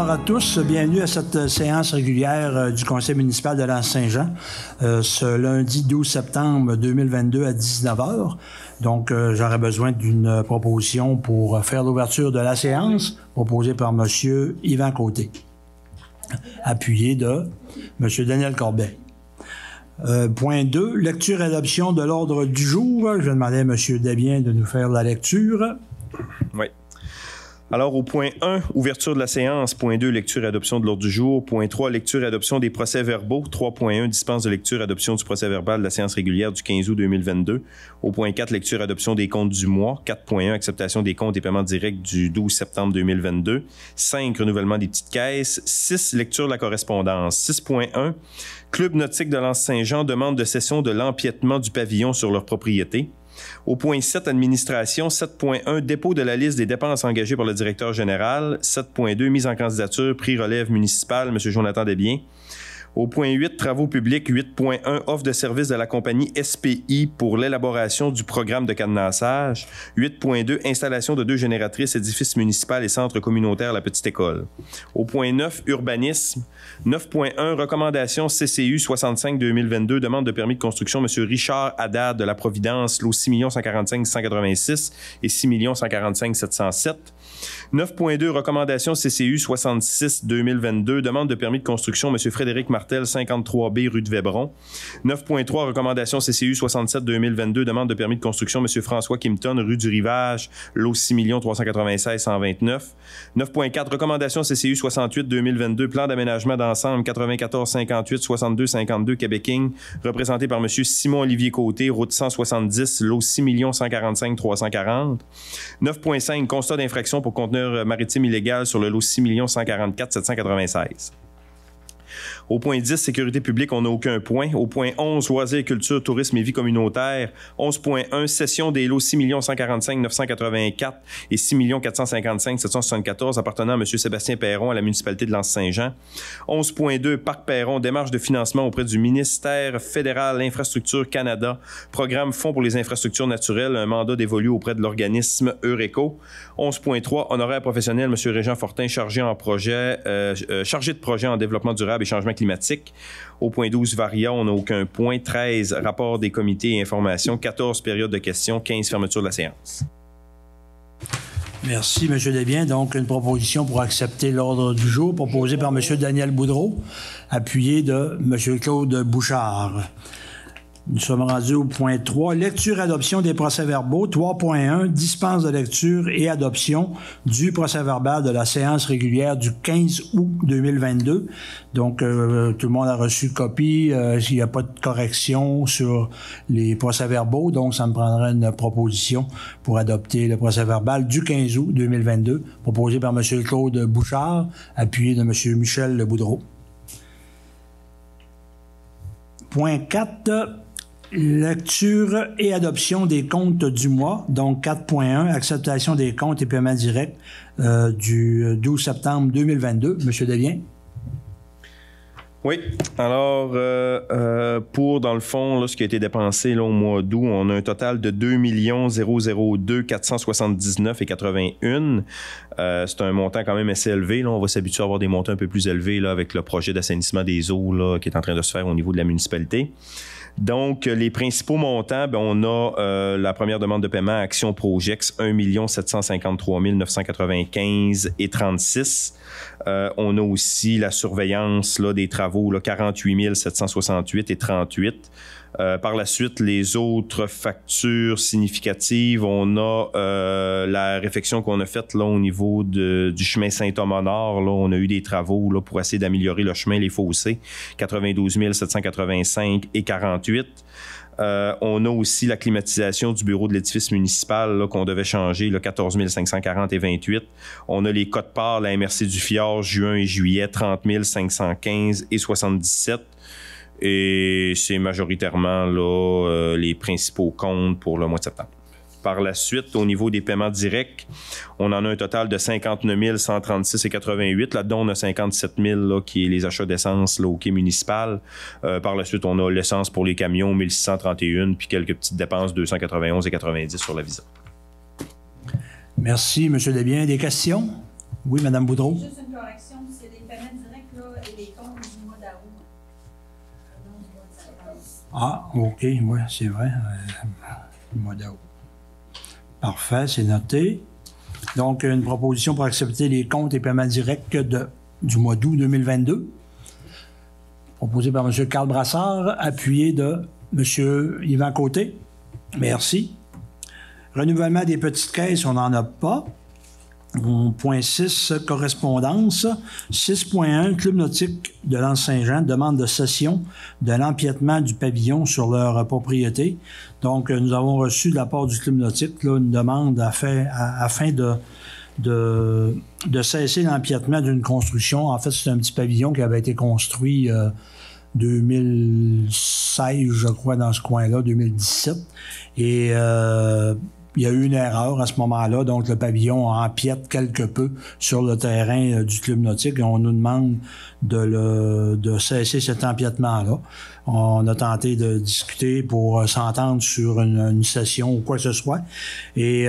Bonsoir à tous. Bienvenue à cette séance régulière du Conseil municipal de l'Anse-Saint-Jean ce lundi 12 septembre 2022 à 19 h. Donc, j'aurais besoin d'une proposition pour faire l'ouverture de la séance, proposée par M. Yvan Côté, appuyé de M. Daniel Corbet. Point 2, lecture et adoption de l'ordre du jour. Je vais demander à M. Desbiens de nous faire la lecture. Oui. Alors, au point 1, ouverture de la séance. Point 2, lecture et adoption de l'ordre du jour. Point 3, lecture et adoption des procès-verbaux. 3.1, dispense de lecture et adoption du procès-verbal de la séance régulière du 15 août 2022. Au point 4, lecture et adoption des comptes du mois. 4.1, acceptation des comptes et paiements directs du 12 septembre 2022. 5, renouvellement des petites caisses. 6, lecture de la correspondance. 6.1, Club nautique de l'Anse-Saint-Jean demande de cession de l'empiètement du pavillon sur leur propriété. Au point 7, administration. 7.1, dépôt de la liste des dépenses engagées par le directeur général. 7.2, mise en candidature, prix relève municipal, M. Jonathan Desbiens. Au point 8, travaux publics. 8.1, offre de service de la compagnie SPI pour l'élaboration du programme de cadenassage. 8.2, installation de 2 génératrices, édifice municipal et centre communautaire La Petite École. Au point 9, urbanisme. 9.1, recommandation CCU 65-2022, demande de permis de construction, M. Richard Haddad de la Providence, lot 6 145 186 et 6 145 707. 9.2, recommandation CCU 66-2022, demande de permis de construction, M. Frédéric Martel, 53B, rue de Vébron. 9.3, recommandation CCU 67-2022, demande de permis de construction, M. François Kimpton, rue du Rivage, lot 6 396 129. 9.4, recommandation CCU 68-2022, plan d'aménagement d'ensemble 94 58 62 52 Québec-Ing, représenté par M. Simon-Olivier Côté, route 170, lot 6 145 340. 9.5, constat d'infraction pour conteneur maritime illégal sur le lot 6 144 796. Au point 10, sécurité publique, on n'a aucun point. Au point 11, loisirs, culture, tourisme et vie communautaire. 11.1, cession des lots 6 145 984 et 6 455 774 appartenant à M. Sébastien Perron à la municipalité de l'Anse-Saint-Jean. 11.2, Parc Perron, démarche de financement auprès du ministère fédéral Infrastructure Canada, programme Fonds pour les infrastructures naturelles, un mandat dévolu auprès de l'organisme Eureco. 11.3, honoraire professionnel, M. Régent Fortin, chargé de projet en développement durable et changement climatique. Au point 12, Varia, on n'a aucun point. 13, rapport des comités et informations. 14, période de questions. 15, fermeture de la séance. Merci, M. Desbiens. Donc, une proposition pour accepter l'ordre du jour proposée par M. Daniel Boudreau, appuyé de M. Claude Bouchard. Nous sommes rendus au point 3, lecture et adoption des procès-verbaux. 3.1, dispense de lecture et adoption du procès-verbal de la séance régulière du 15 août 2022. Donc, tout le monde a reçu copie. S'il n'y a pas de correction sur les procès-verbaux, donc ça me prendrait une proposition pour adopter le procès-verbal du 15 août 2022, proposé par M. Claude Bouchard, appuyé de M. Michel Boudreau. Point 4, lecture et adoption des comptes du mois, donc 4.1, acceptation des comptes et paiements directs du 12 septembre 2022. M. Desbiens. Oui. Alors, pour, dans le fond, là, ce qui a été dépensé là, au mois d'août, on a un total de 2 002 479 et 81. C'est un montant quand même assez élevé. Là. On va s'habituer à avoir des montants un peu plus élevés là, avec le projet d'assainissement des eaux là, qui est en train de se faire au niveau de la municipalité. Donc, les principaux montants, ben, on a la première demande de paiement Action Projex, 1 753 995 et 36. On a aussi la surveillance là, des travaux, là, 48 768 et 38. Par la suite, les autres factures significatives, on a la réfection qu'on a faite là, au niveau du chemin Saint-Thomas-Nord. Là, on a eu des travaux là, pour essayer d'améliorer le chemin, les fossés, 92 785 et 48. On a aussi la climatisation du bureau de l'édifice municipal là, qu'on devait changer, là, 14 540 et 28. On a les cotes-parts, la MRC du Fjord, juin et juillet, 30 515 et 77. Et c'est majoritairement là, les principaux comptes pour le mois de septembre. Par la suite, au niveau des paiements directs, on en a un total de 59 136 et 88. Là-dedans, on a 57 000 là, qui est les achats d'essence là, au quai municipal. Par la suite, on a l'essence pour les camions, 1631, puis quelques petites dépenses, 291 et 90 sur la Visa. Merci, M. Desbiens. Des questions? Oui, Mme Boudreau. Juste une correction, c'est Ah, OK, oui, c'est vrai. Le mois d'août. Parfait, c'est noté. Donc, une proposition pour accepter les comptes et paiements directs du mois d'août 2022. Proposé par M. Carl Brassard, appuyé de M. Yvan Côté. Merci. Renouvellement des petites caisses, on n'en a pas. Point 6, correspondance. 6.1, Club nautique de l'Anse-Saint-Jean demande de cession de l'empiètement du pavillon sur leur propriété. Donc, nous avons reçu de la part du Club nautique là, une demande afin de cesser l'empiètement d'une construction. En fait, c'est un petit pavillon qui avait été construit 2016, je crois, dans ce coin-là, 2017. Et il y a eu une erreur à ce moment-là, donc le pavillon empiète quelque peu sur le terrain du club nautique et on nous demande de cesser cet empiètement-là. On a tenté de discuter pour s'entendre sur une session ou quoi que ce soit. Et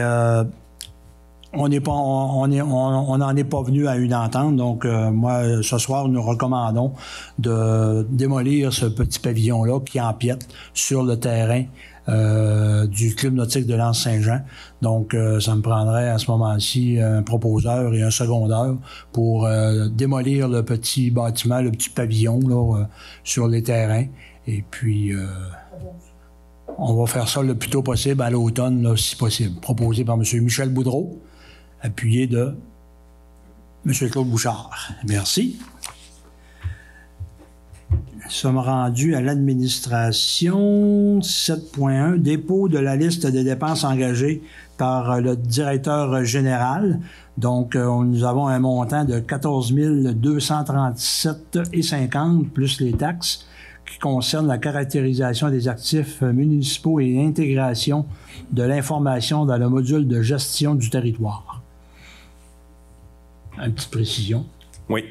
on n'en est pas venu à une entente. Donc, moi, ce soir, nous recommandons de démolir ce petit pavillon-là qui empiète sur le terrain du Club nautique de l'Anse-Saint-Jean. Donc, ça me prendrait à ce moment-ci un proposeur et un secondeur pour démolir le petit bâtiment, le petit pavillon là, sur les terrains. Et puis, on va faire ça le plus tôt possible, à l'automne, là, si possible. Proposé par M. Michel Boudreau, appuyé de M. Claude Bouchard. Merci. Nous sommes rendus à l'administration. 7.1, dépôt de la liste des dépenses engagées par le directeur général. Donc, nous avons un montant de 14 237,50 plus les taxes qui concernent la caractérisation des actifs municipaux et l'intégration de l'information dans le module de gestion du territoire. Une petite précision. Oui.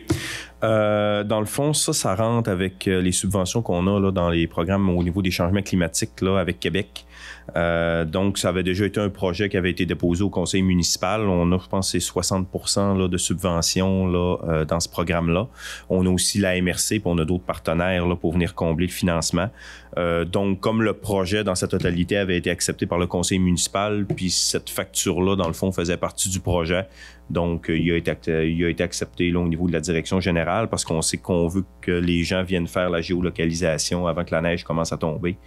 Dans le fond, ça rentre avec les subventions qu'on a là, dans les programmes au niveau des changements climatiques là, avec Québec. Donc, ça avait déjà été un projet qui avait été déposé au conseil municipal. On a, je pense, c'est 60% là, de subventions là, dans ce programme-là. On a aussi la MRC, puis on a d'autres partenaires là, pour venir combler le financement. Donc, comme le projet dans sa totalité avait été accepté par le conseil municipal, puis cette facture-là, dans le fond, faisait partie du projet. Donc, il a été accepté là, au niveau de la direction générale parce qu'on sait qu'on veut que les gens viennent faire la géolocalisation avant que la neige commence à tomber.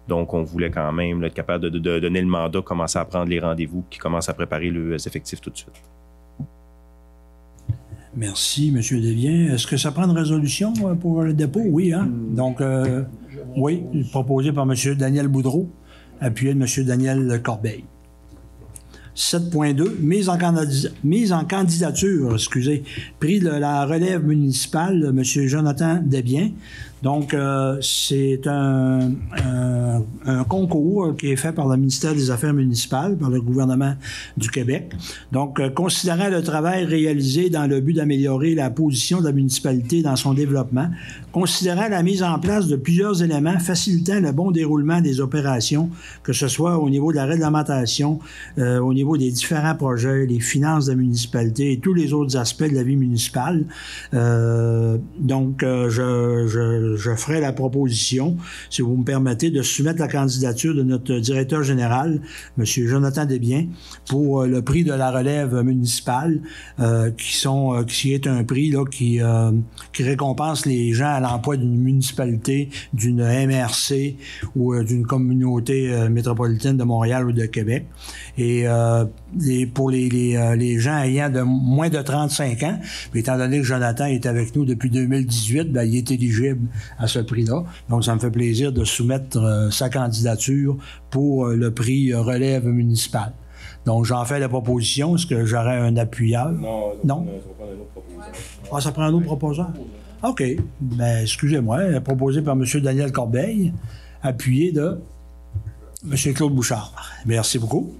Donc, on voulait quand même là, être capable de donner le mandat, commencer à prendre les rendez-vous, qui commence à préparer les effectifs tout de suite. Merci, M. Desviens. Est-ce que ça prend une résolution pour le dépôt? Oui, hein? Donc, oui, proposé par M. Daniel Boudreau, appuyé de M. Daniel Corbeil. 7.2, mise en candidature, prix de la relève municipale, M. Jonathan Desbiens. Donc, c'est un concours qui est fait par le ministère des Affaires municipales, par le gouvernement du Québec. Donc, considérant le travail réalisé dans le but d'améliorer la position de la municipalité dans son développement, considérant la mise en place de plusieurs éléments facilitant le bon déroulement des opérations, que ce soit au niveau de la réglementation, au niveau des différents projets, les finances de la municipalité et tous les autres aspects de la vie municipale. Donc, je ferai la proposition, si vous me permettez, de soumettre la candidature de notre directeur général, M. Jonathan Desbiens, pour le prix de la relève municipale, qui est un prix là, qui récompense les gens à l'emploi d'une municipalité, d'une MRC ou d'une communauté métropolitaine de Montréal ou de Québec. Et pour les gens ayant de moins de 35 ans, puis étant donné que Jonathan est avec nous depuis 2018, ben, il est éligible à ce prix-là. Donc, ça me fait plaisir de soumettre sa candidature pour le prix relève municipale. Donc, j'en fais la proposition. Est-ce que j'aurai un appuyeur? Non? Ça prend un autre proposeur. Ah, ça prend un autre proposeur? OK. Ben, excusez-moi. Proposé par M. Daniel Corbeil, appuyé de M. Claude Bouchard. Merci beaucoup.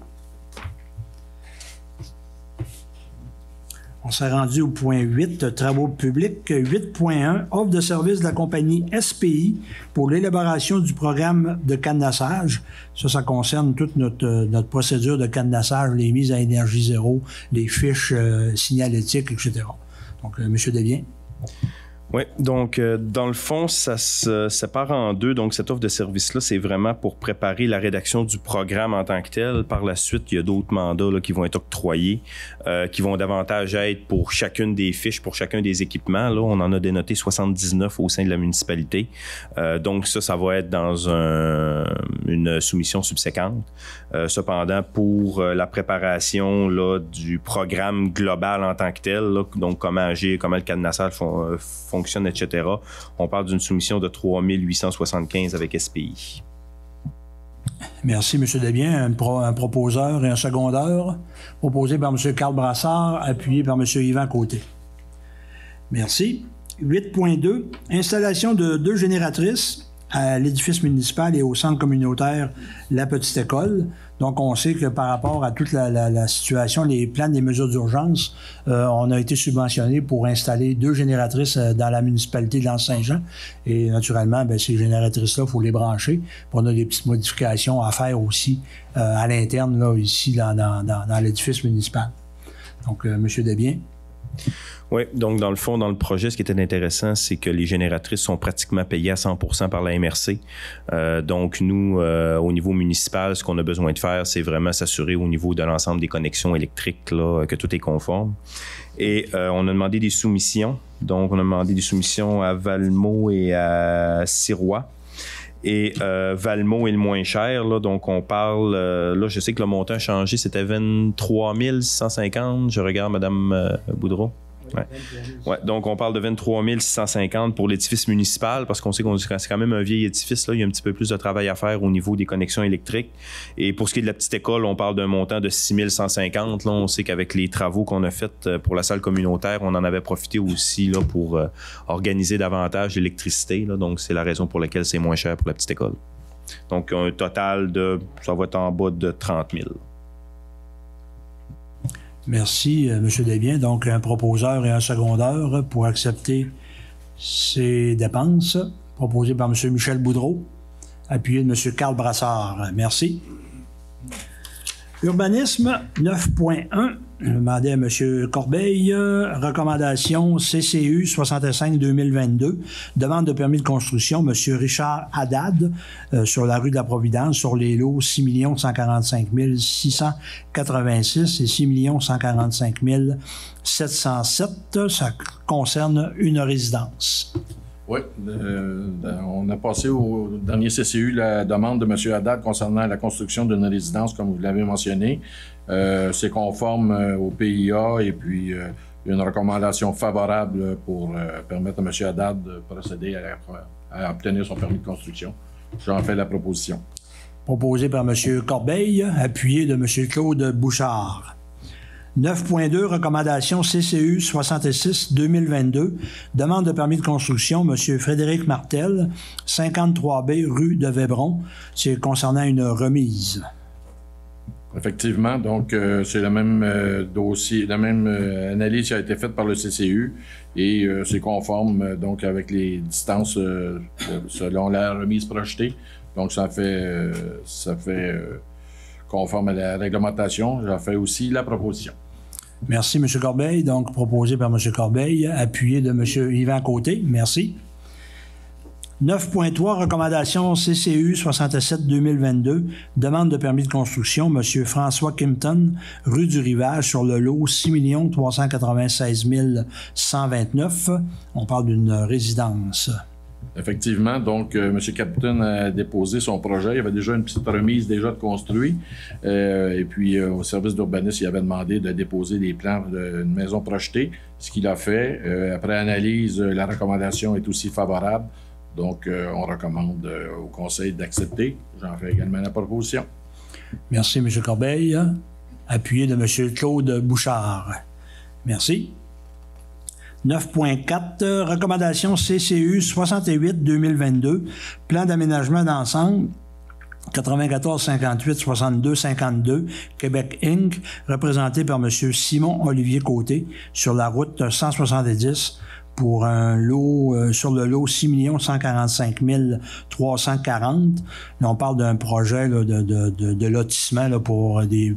On s'est rendu au point 8, travaux publics. 8.1, offre de service de la compagnie SPI pour l'élaboration du programme de cadenassage. Ça concerne toute notre procédure de cadenassage, les mises à énergie zéro, les fiches signalétiques, etc. Donc, M. Desbiens. Oui, donc dans le fond, ça se sépare en deux. Donc cette offre de service-là, c'est vraiment pour préparer la rédaction du programme en tant que tel. Par la suite, il y a d'autres mandats là, qui vont être octroyés, qui vont davantage être pour chacune des fiches, pour chacun des équipements. Là, on en a dénoté 79 au sein de la municipalité. Donc ça va être dans une soumission subséquente. Cependant, pour la préparation là, du programme global en tant que tel, là, donc comment agir, comment le cadenassage fonctionne, etc., on parle d'une soumission de 3 875 avec SPI. Merci, M. Desbiens. Un proposeur et un secondeur, proposé par M. Carl Brassard, appuyé par M. Yvan Côté. Merci. 8.2, installation de 2 génératrices à l'édifice municipal et au centre communautaire La Petite École. Donc, on sait que par rapport à toute la situation, les plans des mesures d'urgence, on a été subventionné pour installer 2 génératrices dans la municipalité de l'Anse-Saint-Jean. Et naturellement, bien, ces génératrices-là, il faut les brancher. Puis on a des petites modifications à faire aussi à l'interne, là, ici, dans l'édifice municipal. Donc, M. Desbiens. Oui, donc dans le fond, dans le projet, ce qui était intéressant, c'est que les génératrices sont pratiquement payées à 100% par la MRC. Donc nous, au niveau municipal, ce qu'on a besoin de faire, c'est vraiment s'assurer au niveau de l'ensemble des connexions électriques là, que tout est conforme. Et on a demandé des soumissions. Donc on a demandé des soumissions à Valmont et à Sirois. Et Valmont est le moins cher, là, donc on parle, là je sais que le montant a changé, c'était 23 650, je regarde Mme Boudreau. Ouais. Ouais, donc on parle de 23 650 pour l'édifice municipal, parce qu'on sait que c'est quand même un vieil édifice, là, il y a un petit peu plus de travail à faire au niveau des connexions électriques. Et pour ce qui est de la petite école, on parle d'un montant de 6 150. Là, on sait qu'avec les travaux qu'on a faits pour la salle communautaire, on en avait profité aussi là, pour organiser davantage l'électricité. Là, donc c'est la raison pour laquelle c'est moins cher pour la petite école. Donc un total de, ça va être en bas de 30 000. Merci, M. Desbiens. Donc, un proposeur et un secondeur pour accepter ces dépenses, proposées par M. Michel Boudreau, appuyé de M. Carl Brassard. Merci. Urbanisme 9.1, je demandais à M. Corbeil, recommandation CCU 65-2022, demande de permis de construction, M. Richard Haddad, sur la rue de la Providence, sur les lots 6 145 686 et 6 145 707. Ça concerne une résidence. Oui, on a passé au dernier CCU la demande de M. Haddad concernant la construction d'une résidence, comme vous l'avez mentionné. C'est conforme au PIA et puis une recommandation favorable pour permettre à M. Haddad de procéder à obtenir son permis de construction. J'en fais la proposition. Proposé par M. Corbeil, appuyé de M. Claude Bouchard. 9.2, recommandation CCU 66-2022, demande de permis de construction, M. Frédéric Martel, 53B rue de Vébron. C'est concernant une remise. Effectivement, donc c'est le même dossier, la même analyse qui a été faite par le CCU et c'est conforme donc avec les distances selon la remise projetée. Donc ça fait conforme à la réglementation. J'en fais aussi la proposition. Merci, M. Corbeil. Donc, proposé par M. Corbeil, appuyé de M. Yvan Côté. Merci. 9.3, recommandation CCU 67-2022, demande de permis de construction, M. François Kimpton, rue du Rivage, sur le lot 6 396 129. On parle d'une résidence. Effectivement, donc M. Captain a déposé son projet. Il y avait déjà une petite remise déjà de construit. Et puis au service d'urbanisme, il avait demandé de déposer des plans d'une maison projetée, ce qu'il a fait. Après analyse, la recommandation est aussi favorable. Donc on recommande au conseil d'accepter. J'en fais également la proposition. Merci, M. Corbeil. Appuyé de M. Claude Bouchard. Merci. 9.4, recommandation CCU 68-2022, plan d'aménagement d'ensemble 94-58-62-52, Québec Inc., représenté par M. Simon-Olivier Côté, sur la route 170, pour un lot, sur le lot 6 145 340. Là, on parle d'un projet là, de lotissement là, pour des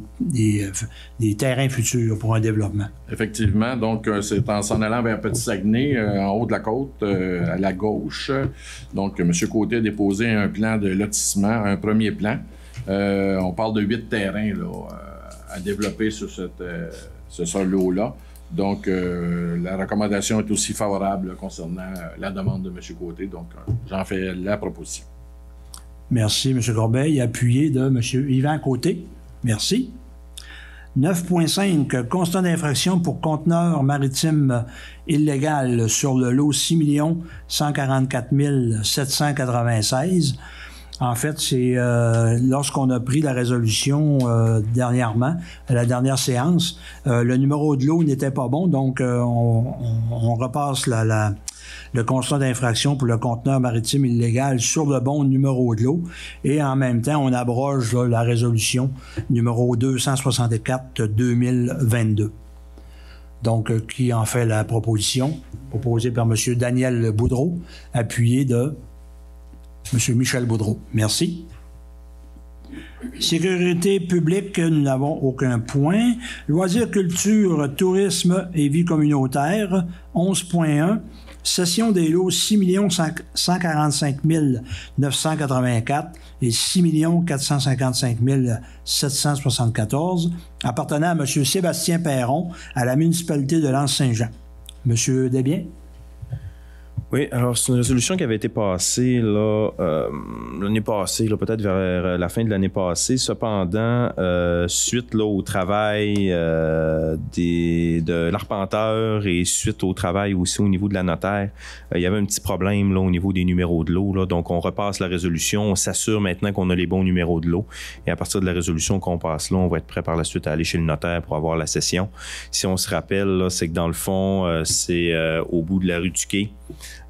terrains futurs pour un développement. Effectivement, donc c'est en s'en allant vers Petit-Saguenay, en haut de la côte, à la gauche. Donc, M. Côté a déposé un plan de lotissement, un premier plan. On parle de 8 terrains là, à développer sur ce lot-là. Donc, la recommandation est aussi favorable là, concernant la demande de M. Côté. Donc, j'en fais la proposition. Merci, M. Corbeil. Appuyé de M. Yvan Côté. Merci. 9.5, constat d'infraction pour conteneur maritime illégal sur le lot 6 144 796. En fait, c'est lorsqu'on a pris la résolution dernièrement, à la dernière séance, le numéro de lot n'était pas bon, donc on repasse le constat d'infraction pour le conteneur maritime illégal sur le bon numéro de lot et en même temps, on abroge là, la résolution numéro 264-2022. Donc, qui en fait la proposition? Proposée par M. Daniel Boudreau, appuyé de M. Michel Boudreau. Merci. Sécurité publique, nous n'avons aucun point. Loisirs, culture, tourisme et vie communautaire, 11.1. Cession des lots 6 145 984 et 6 455 774 appartenant à M. Sébastien Perron à la municipalité de l'Anse-Saint-Jean. M. Desbiens? Oui, alors c'est une résolution qui avait été passée là, l'année passée, là, peut-être vers la fin de l'année passée. Cependant, suite là, au travail de l'arpenteur et suite au travail aussi au niveau de la notaire, il y avait un petit problème là, au niveau des numéros de lot. Là, donc, on repasse la résolution. On s'assure maintenant qu'on a les bons numéros de lot. Et à partir de la résolution qu'on passe là, on va être prêt par la suite à aller chez le notaire pour avoir la cession. Si on se rappelle, là, c'est que dans le fond, c'est au bout de la rue du Quai.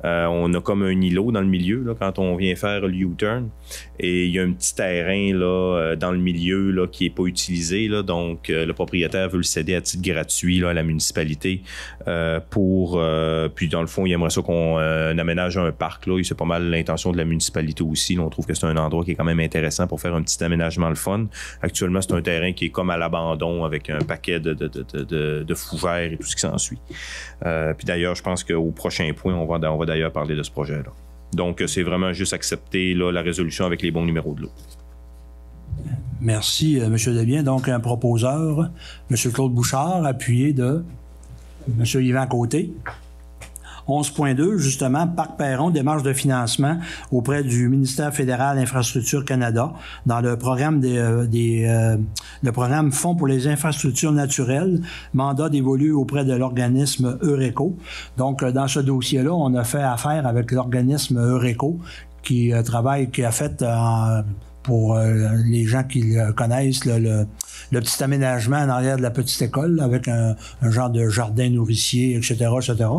On a comme un îlot dans le milieu là, quand on vient faire le U-turn et il y a un petit terrain là, dans le milieu là, qui n'est pas utilisé. Là, donc, le propriétaire veut le céder à titre gratuit là, à la municipalité puis dans le fond, il aimerait ça qu'on aménage un parc. Là, et c'est pas mal l'intention de la municipalité aussi. Là, on trouve que c'est un endroit qui est quand même intéressant pour faire un petit aménagement le fun. Actuellement, c'est un terrain qui est comme à l'abandon avec un paquet de fougères et tout ce qui s'ensuit. Puis d'ailleurs, je pense qu'au prochain point, on va d'ailleurs parler de ce projet-là. Donc, c'est vraiment juste accepter là, la résolution avec les bons numéros de lot. Merci, M. Desbiens. Donc, un proposeur, M. Claude Bouchard, appuyé de M. Yvan Côté. 11.2, justement, Parc Perron, démarche de financement auprès du ministère fédéral Infrastructure Canada dans le programme le programme Fonds pour les infrastructures naturelles, mandat dévolu auprès de l'organisme Eureco. Donc, dans ce dossier-là, on a fait affaire avec l'organisme Eureco qui a fait pour les gens qui le connaissent, le petit aménagement en arrière de la petite école avec un genre de jardin nourricier, etc., etc.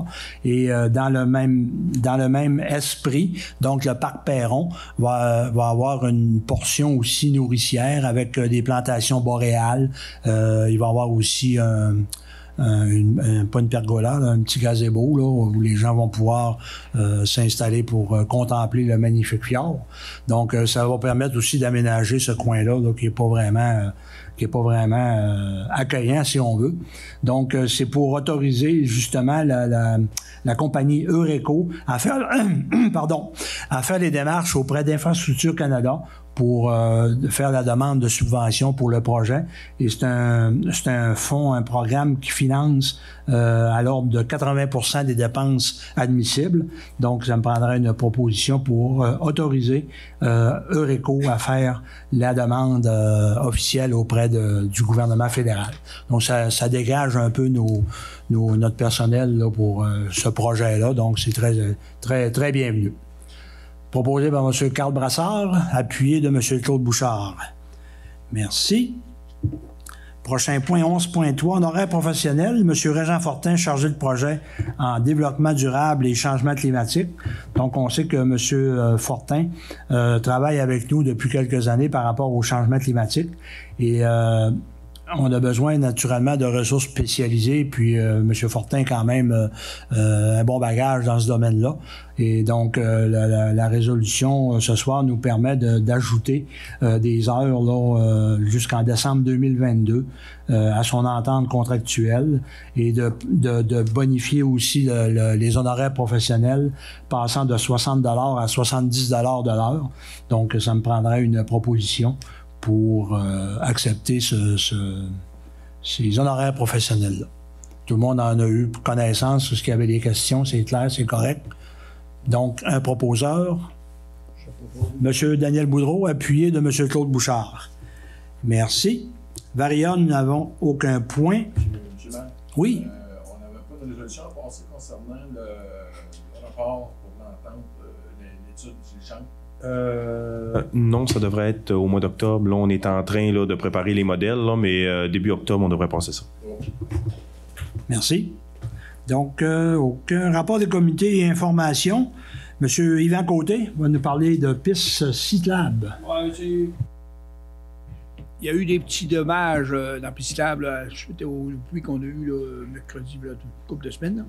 Et dans le même esprit, donc le parc Perron va avoir une portion aussi nourricière avec des plantations boréales. Il va avoir aussi pas une pergola, là, un petit gazebo là, où les gens vont pouvoir s'installer pour contempler le magnifique fjord. Donc, ça va permettre aussi d'aménager ce coin-là là, qui est pas vraiment accueillant, si on veut. Donc, c'est pour autoriser justement la compagnie Eureco à faire les démarches auprès d'Infrastructure Canada pour faire la demande de subvention pour le projet. Et c'est un fonds, un programme qui finance à l'ordre de 80% des dépenses admissibles. Donc, ça me prendrait une proposition pour autoriser Eureco à faire la demande officielle auprès du gouvernement fédéral. Donc, ça dégage un peu notre personnel là, pour ce projet-là. Donc, c'est très, très, très bienvenu. Proposé par M. Carl Brassard, appuyé de M. Claude Bouchard. Merci. Prochain point, 11.3, en horaire professionnel, M. Régent Fortin, chargé de projet en développement durable et changement climatique. Donc, on sait que M. Fortin travaille avec nous depuis quelques années par rapport au changement climatique. Et on a besoin naturellement de ressources spécialisées, puis M. Fortin quand même un bon bagage dans ce domaine-là. Et donc, la résolution ce soir nous permet d'ajouter des heures là, jusqu'en décembre 2022 à son entente contractuelle et de bonifier aussi les honoraires professionnels passant de 60 $ à 70 $ de l'heure. Donc, ça me prendrait une proposition pour accepter ces honoraires professionnels-là. Tout le monde en a eu connaissance sur ce qu'il y avait des questions, c'est clair, c'est correct. Donc, un proposeur, M. Daniel Boudreau, appuyé de M. Claude Bouchard. Merci. Varia, nous n'avons aucun point. Monsieur Maire, Oui. on n'avait pas de résolution à passer concernant le rapport pour l'entente, l'étude diligente. Non, ça devrait être au mois d'octobre. Là, on est en train là, de préparer les modèles, là, mais début octobre, on devrait passer ça. Merci. Donc, aucun rapport des comités et informations. M. Yvan Côté va nous parler de PIS CITLAB. Ouais, il y a eu des petits dommages dans PIS-CITLAB suite au pluie qu'on a eu là, mercredi, là, une couple de semaines. Là.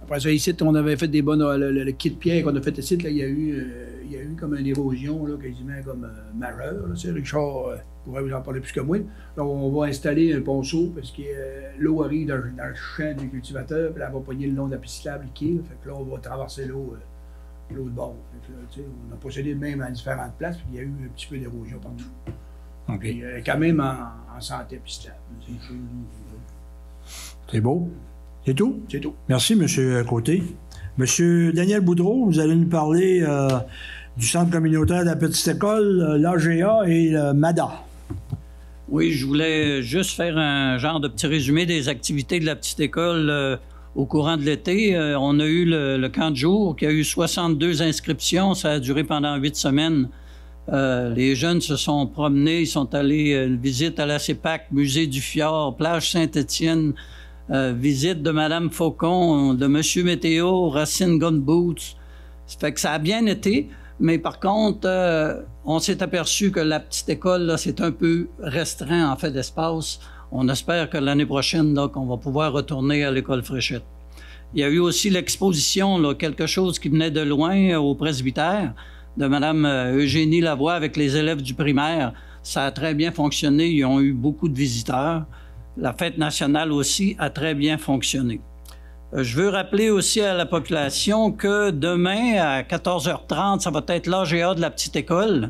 Après ça, ici, on avait fait des bonnes. Le kit de pierre qu'on a fait ici, là, il y a eu comme une érosion, là, quasiment comme majeure. Richard pourrait vous en parler plus que moi. Là, on va installer un ponceau parce que l'eau arrive dans le champ du cultivateur, puis elle va pogner le long de la piste cyclable qui est. Fait que là, on va traverser l'eau de bord. Fait que, là, on a procédé même à différentes places, puis il y a eu un petit peu d'érosion partout. Donc, quand même en santé piste cyclable. C'est beau. C'est tout? C'est tout. Merci, M. Côté. M. Daniel Boudreau, vous allez nous parler du Centre communautaire de la Petite École, l'AGA et le MADA. Oui, je voulais juste faire un genre de petit résumé des activités de la Petite École au courant de l'été. On a eu le camp de jour qui a eu 62 inscriptions. Ça a duré pendant 8 semaines. Les jeunes se sont promenés, ils sont allés visite à la CEPAC, musée du Fjord, plage Saint-Étienne, visite de Mme Faucon, de M. Météo, Racine Gun Boots. Ça fait que ça a bien été, mais par contre, on s'est aperçu que la petite école, là, c'est un peu restreint en fait d'espace. On espère que l'année prochaine, là, qu'on va pouvoir retourner à l'école Fréchette. Il y a eu aussi l'exposition, là, quelque chose qui venait de loin au presbytère, de Mme Eugénie Lavoie avec les élèves du primaire. Ça a très bien fonctionné, ils ont eu beaucoup de visiteurs. La fête nationale aussi a très bien fonctionné. Je veux rappeler aussi à la population que demain, à 14h30, ça va être l'AGA de la petite école.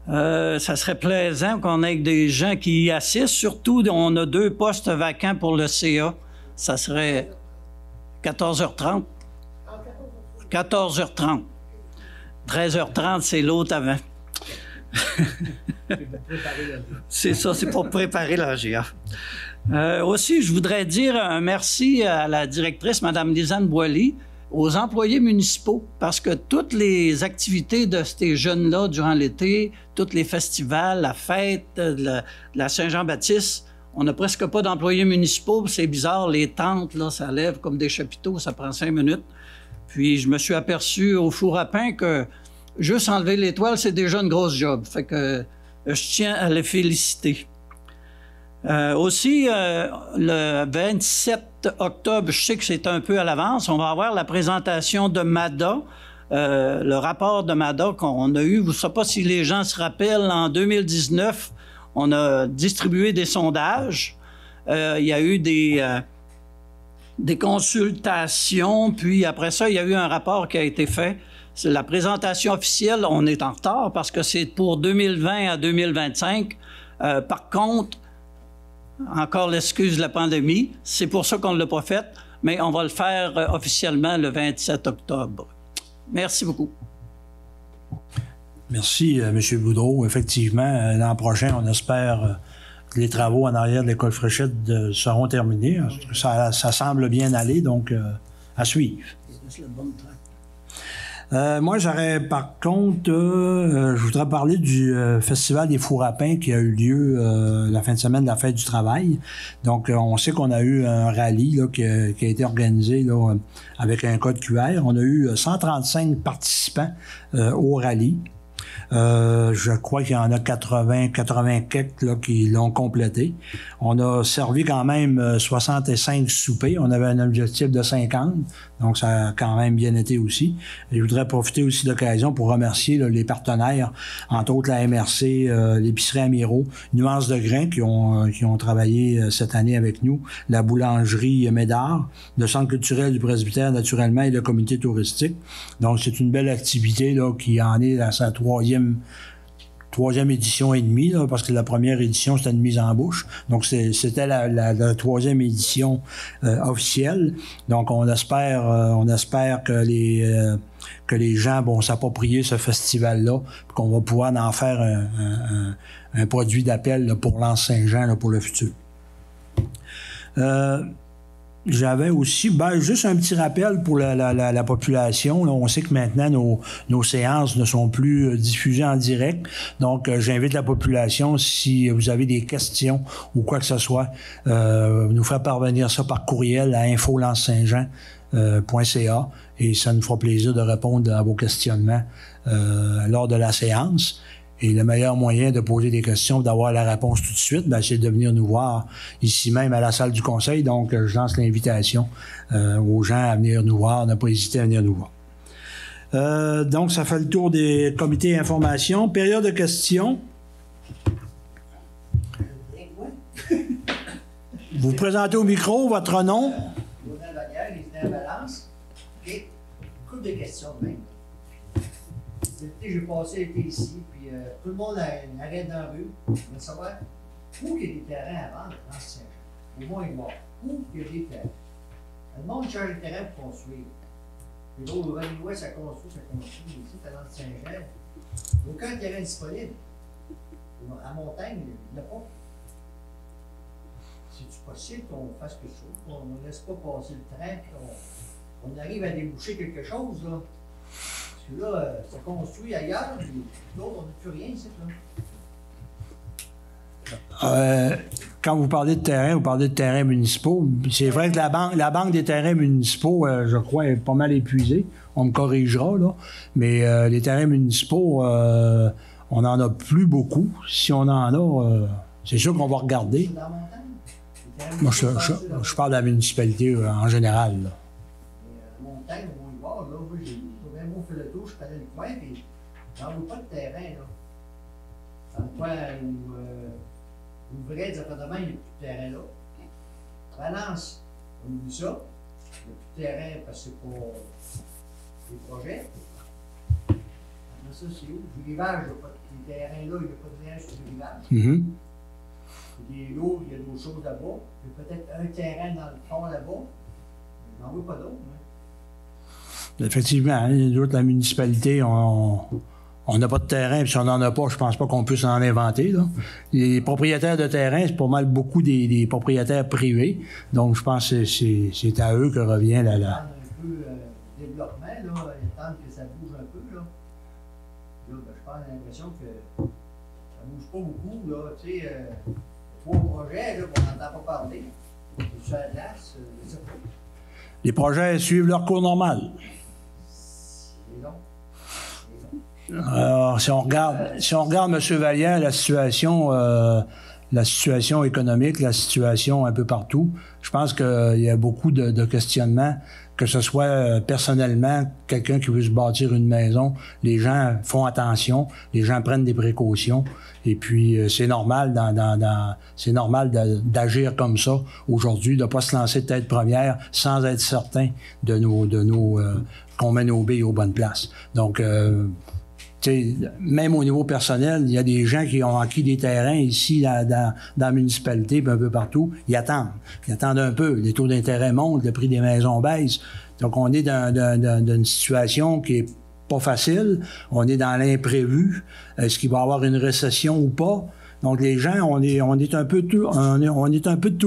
Ça serait plaisant qu'on ait des gens qui y assistent. Surtout, on a 2 postes vacants pour le CA. Ça serait 14h30. 14h30. 13h30, c'est l'autre avant. C'est ça, c'est pour préparer l'AGA. Aussi, je voudrais dire un merci à la directrice, Mme Lisanne Boilly, aux employés municipaux, parce que toutes les activités de ces jeunes-là durant l'été, tous les festivals, la fête de la Saint-Jean-Baptiste, on n'a presque pas d'employés municipaux. C'est bizarre, les tentes, là, ça lève comme des chapiteaux, ça prend 5 minutes. Puis je me suis aperçu au four à pain que juste enlever l'étoile, c'est déjà une grosse job. Fait que je tiens à les féliciter. Aussi, le 27 octobre, je sais que c'est un peu à l'avance, on va avoir la présentation de MADA, le rapport de MADA qu'on a eu. Je ne sais pas si les gens se rappellent, en 2019, on a distribué des sondages. Il y a eu des consultations, puis après ça, il y a eu un rapport qui a été fait. C'est la présentation officielle, on est en retard parce que c'est pour 2020 à 2025. Par contre, encore l'excuse de la pandémie, c'est pour ça qu'on ne l'a pas fait, mais on va le faire officiellement le 27 octobre. Merci beaucoup. Merci, M. Boudreau. Effectivement, l'an prochain, on espère que les travaux en arrière de l'école Fréchette seront terminés. Ça semble bien aller, donc à suivre. Moi, j'aurais, par contre, je voudrais parler du Festival des Fours à pain qui a eu lieu la fin de semaine de la Fête du Travail. Donc, on sait qu'on a eu un rallye là, qui a été organisé là, avec un code QR. On a eu 135 participants au rallye. Je crois qu'il y en a 80 quelques là, qui l'ont complété. On a servi quand même 65 soupers. On avait un objectif de 50, donc ça a quand même bien été aussi. Et je voudrais profiter aussi de l'occasion pour remercier là, les partenaires, entre autres la MRC, l'épicerie Amiraux, Nuance de Grains qui ont travaillé cette année avec nous, la boulangerie Médard, le Centre culturel du Presbytère naturellement et le comité touristique. Donc c'est une belle activité là, qui en est à sa troisième édition et demie, là, parce que la première édition, c'était une mise en bouche. Donc, c'était la troisième édition officielle. Donc, on espère que les gens vont s'approprier ce festival-là, qu'on va pouvoir en faire un produit d'appel là, pour l'Anse-Saint-Jean là, pour le futur. J'avais aussi, juste un petit rappel pour la population. Là, on sait que maintenant, nos séances ne sont plus diffusées en direct. Donc, j'invite la population, si vous avez des questions ou quoi que ce soit, nous faire parvenir ça par courriel à info-lanse-saint-jean.ca et ça nous fera plaisir de répondre à vos questionnements lors de la séance. Et le meilleur moyen de poser des questions, d'avoir la réponse tout de suite, c'est de venir nous voir ici même à la salle du conseil. Donc, je lance l'invitation aux gens à venir nous voir. Ne pas hésiter à venir nous voir. Donc, ça fait le tour des comités d'information. Période de questions. Vous vous présentez au micro, votre nom. OK. Couple de questions de même. J'ai passé l'été ici, puis tout le monde arrête dans la rue. Je veux savoir où il y a des terrains à vendre dans ce Saint-Jean. Au moins, il va. Où il y a des terrains. Le monde cherche des terrains pour construire. Les autres, au Valley-Ouest, ça construit. Ici, c'est dans le Saint-Jean. Aucun terrain disponible. À Montagne, il n'y en a pas. C'est-tu possible qu'on fasse quelque chose? On ne laisse pas passer le train, puis on arrive à déboucher quelque chose, là. Parce que là, ça construit ailleurs, puis l'autre, on n'a plus rien ici, là. Quand vous parlez de terrain, vous parlez de terrains municipaux. C'est vrai que la banque des terrains municipaux, je crois, est pas mal épuisée. On me corrigera, là. Mais les terrains municipaux, on n'en a plus beaucoup. Si on en a, c'est sûr qu'on va regarder. C'est dans la montagne. Moi, je parle de la municipalité en général, là. La montagne, on y va, là. Moi, j'ai même on fait le tour, je connais le coin, puis j'en veux pas de terrain, là. Dans le coin où ouvrait des appartements, il n'y a plus de terrain là. Valence, on oublie ça. Il n'y a plus de terrain parce que c'est pas des projets. Après ça, c'est où? Du rivage, il n'y a pas de terrain là, il n'y a pas de terrain sur le rivage. Mm-hmm. Il y a l'eau, il y a d'autres choses là-bas. Il y a peut-être un terrain dans le fond là-bas. Je n'en veux pas d'autres. Hein. Effectivement, hein, la municipalité, on n'a pas de terrain, puis si on n'en a pas, je pense pas qu'on puisse en inventer. Là. Les propriétaires de terrain, c'est pas mal beaucoup des propriétaires privés. Donc, je pense que c'est à eux que revient la... Un peu développement, là, attendre que ça bouge un peu. Là, je pense l'impression que ça bouge pas beaucoup. Là, tu sais, 3 projets là, qu'on n'entend pas parler. Sur la glace, je sais pas. Les projets suivent leur cours normal. C'est long. Alors, si on regarde, M. Vallière, la situation économique, la situation un peu partout, je pense qu'il y a beaucoup de questionnements, que ce soit personnellement, quelqu'un qui veut se bâtir une maison, les gens font attention, les gens prennent des précautions, et puis c'est normal d'agir comme ça aujourd'hui, de ne pas se lancer de tête première sans être certain qu'on met nos billes aux bonnes places. Donc, même au niveau personnel, il y a des gens qui ont acquis des terrains ici, dans la municipalité, puis un peu partout. Ils attendent. Ils attendent un peu. Les taux d'intérêt montent, le prix des maisons baisse. Donc, on est dans une situation qui est pas facile. On est dans l'imprévu. Est-ce qu'il va y avoir une récession ou pas? Donc, les gens, on est un peu de tout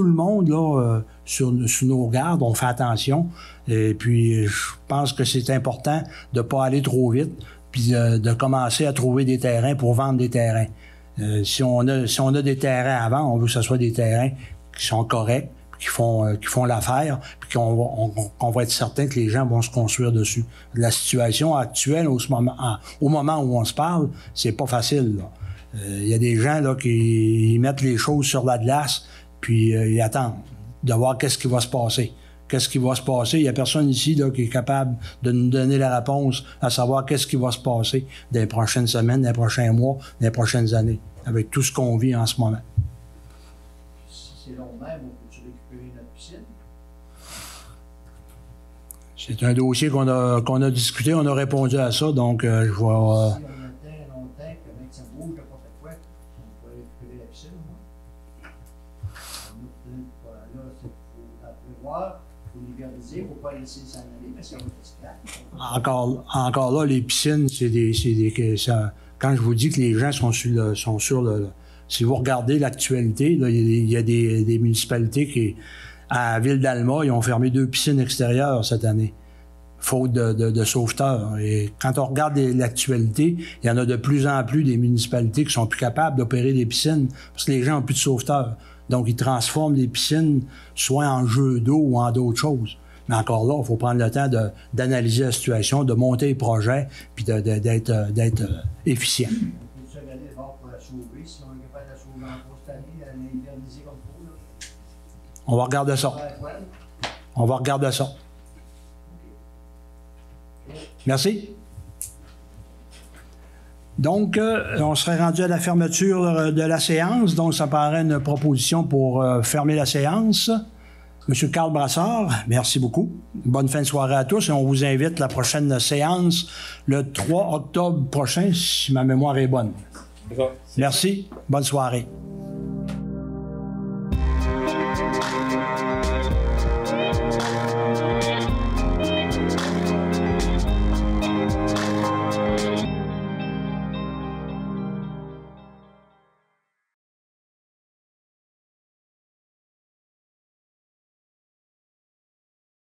le monde, là, sur nos gardes. On fait attention. Et puis, je pense que c'est important de pas aller trop vite, puis de commencer à trouver des terrains pour vendre des terrains. Si on a des terrains à vendre, on veut que ce soit des terrains qui sont corrects, qui font l'affaire, puis qu'on va être certain que les gens vont se construire dessus. La situation actuelle, au moment où on se parle, c'est pas facile. Il y a des gens là, qui mettent les choses sur la glace, puis ils attendent de voir qu'est-ce qui va se passer. Qu'est-ce qui va se passer? Il n'y a personne ici là, qui est capable de nous donner la réponse à savoir qu'est-ce qui va se passer dans les prochaines semaines, dans les prochains mois, dans les prochaines années, avec tout ce qu'on vit en ce moment. Si c'est long même, on peut-tu récupérer notre piscine? C'est un dossier qu'on a discuté, on a répondu à ça, donc je vais... Si on attend longtemps, que même que ça bouge, n'importe quoi, on pourrait récupérer la piscine, moi. Là, il faut prévoir, il faut l'hybériser, il ne faut pas laisser s'en aller, parce qu'il y a un petit Encore là, les piscines, quand je vous dis que les gens sont sur le si vous regardez l'actualité, il y a des municipalités qui, à Ville-d'Alma, ils ont fermé 2 piscines extérieures cette année, faute de sauveteurs. Et quand on regarde l'actualité, il y en a de plus en plus des municipalités qui sont plus capables d'opérer des piscines parce que les gens n'ont plus de sauveteurs. Donc, ils transforment les piscines soit en jeux d'eau ou en d'autres choses. Mais encore là, il faut prendre le temps d'analyser la situation, de monter les projets, puis d'être efficient. On peut se regarder d'abord pour la sauver, si on est capable de la sauver encore cette année, la hyberniser comme il faut, là. On va regarder ça. On va regarder ça. Merci. Donc, on serait rendu à la fermeture de la séance. Donc, ça paraît une proposition pour fermer la séance. Monsieur Carl Brassard, merci beaucoup. Bonne fin de soirée à tous et on vous invite à la prochaine séance le 3 octobre prochain, si ma mémoire est bonne. Merci. Bonne soirée.